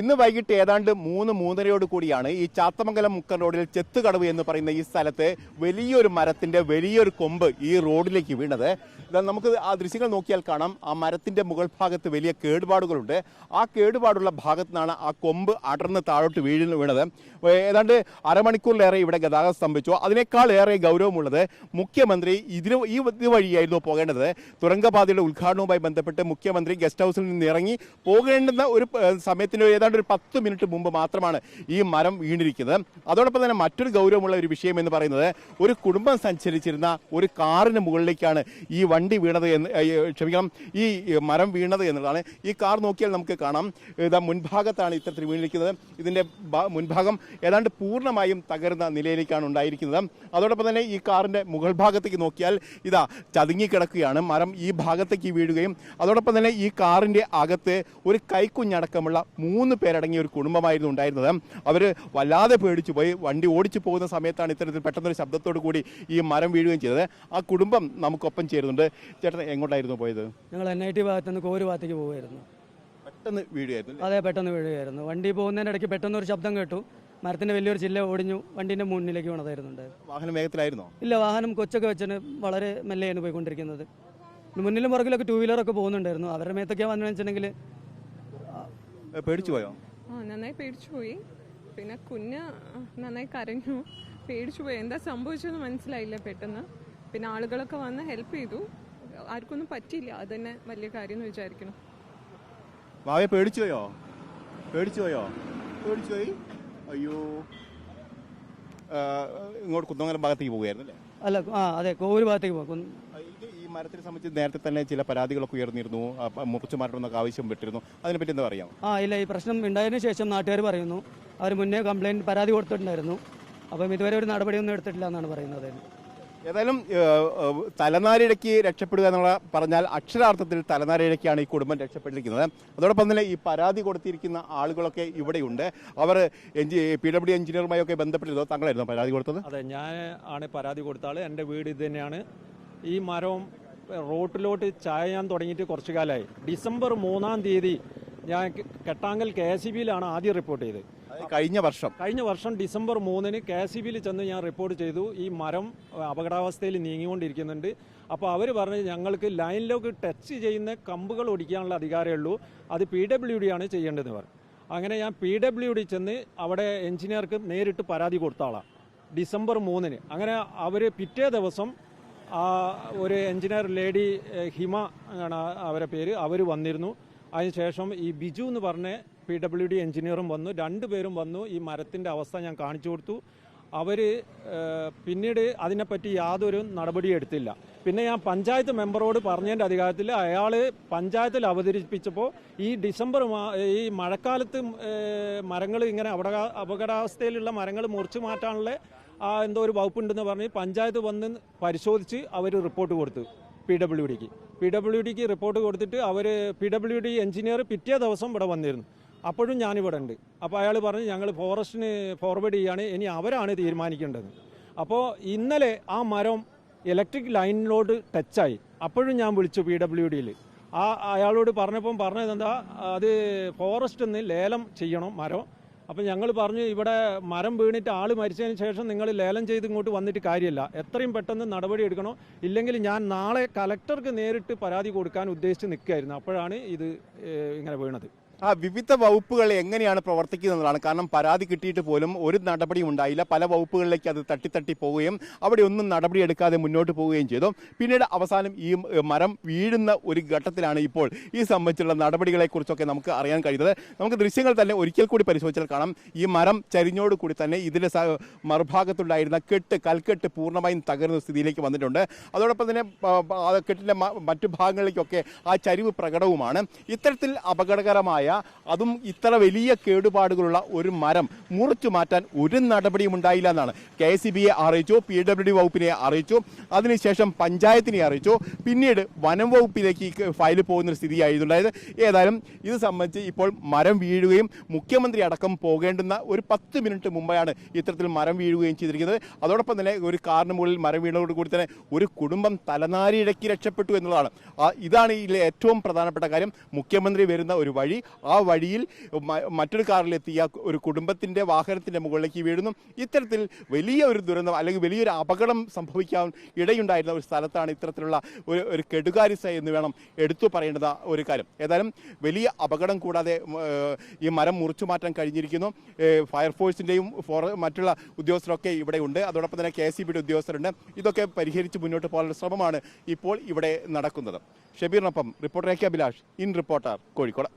ഇന്ന് വൈകിട്ട് ഏതാണ്ട് 3-3:30 കൂടിയാണ് ഈ ചാത്തമംഗലം മുക്കൻ റോഡിൽ ചെത്തുകടവ് എന്ന് പറയുന്ന ഈ സ്ഥലത്ത് വലിയൊരു മരത്തിന്റെ വലിയൊരു കൊമ്പ് ഈ റോഡിലേക്ക് വീണത്. നമുക്ക് ആ ദൃശ്യങ്ങൾ നോക്കിയാൽ കാണാം, ആ മരത്തിന്റെ മുകൾ ഭാഗത്ത് വലിയ കേടുപാടുകളുണ്ട്. ആ കേടുപാടുള്ള ഭാഗത്തു നിന്നാണ് ആ കൊമ്പ് അടർന്ന് താഴോട്ട് വീണത്. ഏതാണ്ട് അരമണിക്കൂറിലേറെ ഇവിടെ ഗതാഗതം സ്തംഭിച്ചു. അതിനേക്കാൾ ഏറെ ഗൗരവമുള്ളത് മുഖ്യമന്ത്രി ഇതുവഴിയായിരുന്നു പോകേണ്ടത്. തുരങ്കപാതയുടെ ഉദ്ഘാടനവുമായി ബന്ധപ്പെട്ട് മുഖ്യമന്ത്രി ഗസ്റ്റ് ഹൗസിൽ നിന്ന് ഇറങ്ങി പോകേണ്ടുന്ന ഒരു സമയത്തിന് ഏതാണ്ട് ഒരു 10 മിനിറ്റ് മുമ്പ് മാത്രമാണ് ഈ മരം വീണിരിക്കുന്നത്. അതോടൊപ്പം തന്നെ മറ്റൊരു ഗൗരവമുള്ള ഒരു വിഷയം എന്ന് പറയുന്നത്, ഒരു കുടുംബം സഞ്ചരിച്ചിരുന്ന ഒരു കാറിന് മുകളിലേക്കാണ് ഈ വണ്ടി വീണത് ഈ മരം വീണത് എന്നുള്ളതാണ്. ഈ കാർ നോക്കിയാൽ നമുക്ക് കാണാം, ഇതാ മുൻഭാഗത്താണ് ഇത്തരത്തിൽ വീണിരിക്കുന്നത്. ഇതിന്റെ മുൻഭാഗം ഏതാണ്ട് പൂർണ്ണമായും തകർന്ന നിലയിലേക്കാണ് ഉണ്ടായിരിക്കുന്നത്. അതോടൊപ്പം തന്നെ ഈ കാറിന്റെ മുകൾ ഭാഗത്തേക്ക് നോക്കിയാൽ ഇതാ ചതുങ്ങിക്കിടക്കുകയാണ്. മരം ഈ ഭാഗത്തേക്ക് വീഴുകയും അതോടൊപ്പം തന്നെ ഈ കാറിന്റെ അകത്ത് ഒരു കൈക്കുഞ്ഞടക്കമുള്ള 3 പേരടങ്ങിയ ഒരു കുടുംബമായിരുന്നു ഉണ്ടായിരുന്നത്. അവർ വല്ലാതെ പേടിച്ചു പോയി. വണ്ടി ഓടിച്ചു പോകുന്ന സമയത്താണ് ഇത്തരത്തിൽ പെട്ടെന്നൊരു ശബ്ദത്തോടു കൂടി ഈ മരം വീഴുകയും ചെയ്തത്. ആ കുടുംബം നമുക്കൊപ്പം ചേരുന്നുണ്ട്. ചേട്ടൻ എങ്ങോട്ടായിരുന്നു പോയത്? ഞങ്ങൾ NIT ഭാഗത്ത് നിന്ന് കോര് ഭാഗത്തേക്ക് പോകുമായിരുന്നു. പെട്ടെന്ന് വീഴുകയായിരുന്നു? അതെ, പെട്ടെന്ന് വീഴുകയായിരുന്നു. വണ്ടി പോകുന്നതിൻ്റെ ഇടയ്ക്ക് പെട്ടെന്നൊരു ശബ്ദം കേട്ടു. മരത്തിന്റെ വലിയൊരു ചില്ല ഒടിഞ്ഞു വണ്ടിന്റെ മുന്നിലേക്ക് വീണതായിരുന്നുണ്ട്. വാഹനം വേഗത്തിലായിരുന്നോ? ഇല്ല, വാഹനം കൊച്ചൊക്കെ വെച്ചിട്ട് വളരെ മെല്ലെയാണ് പോയിക്കൊണ്ടിരിക്കുന്നത്. മുന്നിലും പുറകിലൊക്കെ 2 വീലറൊക്കെ പോകുന്നുണ്ടായിരുന്നു. അവരുടെ മേത്തൊക്കെ വന്നു വെച്ചിട്ടുണ്ടെങ്കിൽ പേടിച്ചു പോയോ? നന്നായി പേടിച്ചു പോയി. പിന്നെ കുഞ്ഞ് നന്നായി കരഞ്ഞു, പേടിച്ചു പോയി. എന്താ സംഭവിച്ചതെന്ന് മനസ്സിലായില്ല പെട്ടെന്ന്. പിന്നെ ആളുകളൊക്കെ വന്ന് ഹെൽപ്പ് ചെയ്തു. ആർക്കൊന്നും പറ്റിയില്ല. അത് തന്നെ വലിയ കാര്യം എന്ന് വിചാരിക്കണം. വാവയെ പേടിച്ചു പോയോ? പേടിച്ചുപോയി. അയ്യോ, ഇങ്ങോട്ട് കുന്നമംഗലം ഭാഗത്തേക്ക് പോകുകയായിരുന്നു അല്ലേ? അല്ല, അതെ, കോവൂര് ഭാഗത്തേക്ക് പോകും. ഈ മരത്തിനെ സംബന്ധിച്ച് നേരത്തെ തന്നെ ചില പരാതികളൊക്കെ ഉയർന്നിരുന്നു, മുറിച്ചു മാറ്റണമെന്നൊക്കെ ആവശ്യം പെട്ടിരുന്നു. അതിനെപ്പറ്റി എന്താ പറയാം? ഇല്ല, ഈ പ്രശ്നം ഉണ്ടായതിനു ശേഷം നാട്ടുകാർ പറയുന്നു അവർ മുന്നേ പരാതി കൊടുത്തിട്ടുണ്ടായിരുന്നു. അപ്പം ഇതുവരെ ഒരു നടപടിയൊന്നും എടുത്തിട്ടില്ല എന്നാണ് പറയുന്നത്. ഏതായാലും തലനാരിഴയ്ക്ക് രക്ഷപ്പെടുക എന്നുള്ള പറഞ്ഞാൽ അക്ഷരാർത്ഥത്തിൽ തലനാരിഴയ്ക്കാണ് ഈ കുടുംബം രക്ഷപ്പെട്ടിരിക്കുന്നത്. അതോടൊപ്പം തന്നെ ഈ പരാതി കൊടുത്തിരിക്കുന്ന ആളുകളൊക്കെ ഇവിടെയുണ്ട്. അവർ PWD എഞ്ചിനീയറുമായൊക്കെ ബന്ധപ്പെട്ടിരുന്നോ? താങ്കളായിരുന്നോ പരാതി കൊടുത്തത്? അതെ, ഞാൻ ആണ് പരാതി കൊടുത്ത ആൾ. എൻ്റെ വീട് ഇത് തന്നെയാണ്. ഈ മരം റോട്ടിലോട്ട് ചായാൻ തുടങ്ങിയിട്ട് കുറച്ചു കാലമായി. ഡിസംബർ 3-ാം തീയതി ഞാൻ കെട്ടാങ്കൽ KSEBിയിലാണ് ആദ്യം റിപ്പോർട്ട് ചെയ്തത്. കഴിഞ്ഞ വർഷം ഡിസംബർ 3-ന് KSEBിയിൽ ചെന്ന് ഞാൻ റിപ്പോർട്ട് ചെയ്തു. ഈ മരം അപകടാവസ്ഥയിൽ നീങ്ങിക്കൊണ്ടിരിക്കുന്നുണ്ട്. അപ്പോൾ അവർ പറഞ്ഞു ഞങ്ങൾക്ക് ലൈനിലേക്ക് ടച്ച് ചെയ്യുന്ന കമ്പുകൾ ഒടിക്കാനുള്ള അധികാരമേ ഉള്ളൂ, അത് PWD ആണ് ചെയ്യേണ്ടതെന്ന് പറഞ്ഞു. അങ്ങനെ ഞാൻ PWD ചെന്ന് അവിടെ എഞ്ചിനീയർക്ക് നേരിട്ട് പരാതി കൊടുത്ത ആളാണ് ഡിസംബർ 3-ന്. അങ്ങനെ അവർ പിറ്റേ ദിവസം ഒരു എഞ്ചിനീയർ ലേഡി ഹിമ ആണ് അവരുടെ പേര്, അവർ വന്നിരുന്നു. അതിനുശേഷം ഈ ബിജു എന്ന് പറഞ്ഞ PWD എഞ്ചിനീയറും വന്നു. 2 പേരും വന്നു. ഈ മരത്തിൻ്റെ അവസ്ഥ ഞാൻ കാണിച്ചു കൊടുത്തു. അവർ പിന്നീട് അതിനെപ്പറ്റി യാതൊരു നടപടിയും എടുത്തില്ല. പിന്നെ ഞാൻ പഞ്ചായത്ത് മെമ്പറോട് പറഞ്ഞതിൻ്റെ അധികാരത്തിൽ അയാൾ പഞ്ചായത്തിൽ അവതരിപ്പിച്ചപ്പോൾ ഈ ഈ മഴക്കാലത്ത് മരങ്ങൾ ഇങ്ങനെ അപകടാവസ്ഥയിലുള്ള മരങ്ങൾ മുറിച്ചു മാറ്റാനുള്ള എന്തോ ഒരു വകുപ്പുണ്ടെന്ന് പറഞ്ഞ് പഞ്ചായത്ത് വന്ന് പരിശോധിച്ച് അവർ റിപ്പോർട്ട് കൊടുത്തു PWDക്ക് റിപ്പോർട്ട് കൊടുത്തിട്ട് PWD എഞ്ചിനീയർ പിറ്റേ ദിവസം ഇവിടെ വന്നിരുന്നു. അപ്പോഴും ഞാനിവിടെ ഉണ്ട്. അപ്പോൾ അയാൾ പറഞ്ഞ് ഞങ്ങൾ ഫോറസ്റ്റിന് ഫോർവേഡ് ചെയ്യാണ്, ഇനി അവരാണ് തീരുമാനിക്കേണ്ടത്. അപ്പോൾ ഇന്നലെ ആ മരം ഇലക്ട്രിക് ലൈനിലോട്ട് ടച്ചായി. അപ്പോഴും ഞാൻ വിളിച്ചു PWDയിൽ. അയാളോട് പറഞ്ഞത് എന്താ, അത് ഫോറസ്റ്റ് നിന്ന് ലേലം ചെയ്യണം മരം. അപ്പം ഞങ്ങൾ പറഞ്ഞു ഇവിടെ മരം വീണിട്ട് ആൾ മരിച്ചതിന് ശേഷം നിങ്ങൾ ലേലം ചെയ്ത് ഇങ്ങോട്ട് വന്നിട്ട് കാര്യമില്ല, എത്രയും പെട്ടെന്ന് നടപടി എടുക്കണം, ഇല്ലെങ്കിൽ ഞാൻ നാളെ കലക്ടർക്ക് നേരിട്ട് പരാതി കൊടുക്കാൻ ഉദ്ദേശിച്ച് നിൽക്കുകയായിരുന്നു. അപ്പോഴാണ് ഇത് ഇങ്ങനെ വീണത്. വിവിധ വകുപ്പുകൾ എങ്ങനെയാണ് പ്രവർത്തിക്കുന്നതാണ്. കാരണം പരാതി കിട്ടിയിട്ട് പോലും ഒരു നടപടിയും ഉണ്ടായില്ല. പല വകുപ്പുകളിലേക്ക് അത് തട്ടി പോവുകയും അവിടെ ഒന്നും നടപടി എടുക്കാതെ മുന്നോട്ട് പോവുകയും ചെയ്തു. പിന്നീട് അവസാനം ഈ മരം വീഴുന്ന ഒരു ഘട്ടത്തിലാണ് ഇപ്പോൾ ഈ സംബന്ധിച്ചുള്ള നടപടികളെക്കുറിച്ചൊക്കെ നമുക്ക് അറിയാൻ കഴിയുന്നത്. നമുക്ക് ദൃശ്യങ്ങൾ തന്നെ ഒരിക്കൽ കൂടി പരിശോധിച്ചാൽ കാണാം, ഈ മരം ചരിഞ്ഞോടുകൂടി തന്നെ ഇതിൻ്റെ മറുഭാഗത്തുണ്ടായിരുന്ന കൽക്കെട്ട് പൂർണ്ണമായും തകർന്ന സ്ഥിതിയിലേക്ക് വന്നിട്ടുണ്ട്. അതോടൊപ്പം തന്നെ കെട്ടിൻ്റെ മറ്റു ഭാഗങ്ങളിലേക്കൊക്കെ ആ ചരിവ് പ്രകടവുമാണ്. ഇത്തരത്തിൽ അപകടകരമായ അതും ഇത്ര വലിയ കേടുപാടുകളുള്ള ഒരു മരം മുറിച്ചു മാറ്റാൻ ഒരു നടപടിയും ഉണ്ടായില്ല എന്നാണ് KSEBയെ അറിയിച്ചു, PWD വകുപ്പിനെ അറിയിച്ചു, അതിനുശേഷം പഞ്ചായത്തിനെ അറിയിച്ചു, പിന്നീട് വനം വകുപ്പിലേക്ക് ഫയൽ പോകുന്ന സ്ഥിതിയായിരുന്നുണ്ടായത്. ഏതായാലും ഇത് സംബന്ധിച്ച് ഇപ്പോൾ മരം വീഴുകയും മുഖ്യമന്ത്രി അടക്കം പോകേണ്ടുന്ന ഒരു 10 മിനിറ്റ് മുമ്പാണ് ഇത്തരത്തിൽ മരം വീഴുകയും ചെയ്തിരിക്കുന്നത്. അതോടൊപ്പം തന്നെ ഒരു കാറിന് മുകളിൽ മരം വീണതോടുകൂടി തന്നെ ഒരു കുടുംബം തലനാരിഴയ്ക്ക് രക്ഷപ്പെട്ടു എന്നുള്ളതാണ്. ഇതാണ് ഇതിലെ ഏറ്റവും പ്രധാനപ്പെട്ട കാര്യം. മുഖ്യമന്ത്രി വരുന്ന ഒരു വഴി, ആ വഴിയിൽ മറ്റൊരു കാറിലെത്തിയ ഒരു കുടുംബത്തിൻ്റെ വാഹനത്തിൻ്റെ മുകളിലേക്ക് വീഴുന്നു. ഇത്തരത്തിൽ വലിയ ഒരു ദുരന്തം അല്ലെങ്കിൽ വലിയൊരു അപകടം സംഭവിക്കാൻ ഇടയുണ്ടായിരുന്ന ഒരു സ്ഥലത്താണ് ഇത്തരത്തിലുള്ള ഒരു കെടുകാര്യസ്ഥ എന്ന് വേണം എടുത്തു പറയേണ്ടത് ഒരു കാര്യം. ഏതായാലും വലിയ അപകടം കൂടാതെ ഈ മരം മുറിച്ചു മാറ്റാൻ കഴിഞ്ഞിരിക്കുന്നു. ഫയർഫോഴ്സിൻ്റെയും മറ്റുള്ള ഉദ്യോഗസ്ഥരൊക്കെ ഇവിടെ ഉണ്ട്. അതോടൊപ്പം തന്നെ KSEBയുടെ ഉദ്യോഗസ്ഥരുണ്ട്. ഇതൊക്കെ പരിഹരിച്ച് മുന്നോട്ട് പോകാനുള്ള ശ്രമമാണ് ഇപ്പോൾ ഇവിടെ നടക്കുന്നത്. ഷബീറിനൊപ്പം reporter AK Abhilash, in reporter, Kozhikode.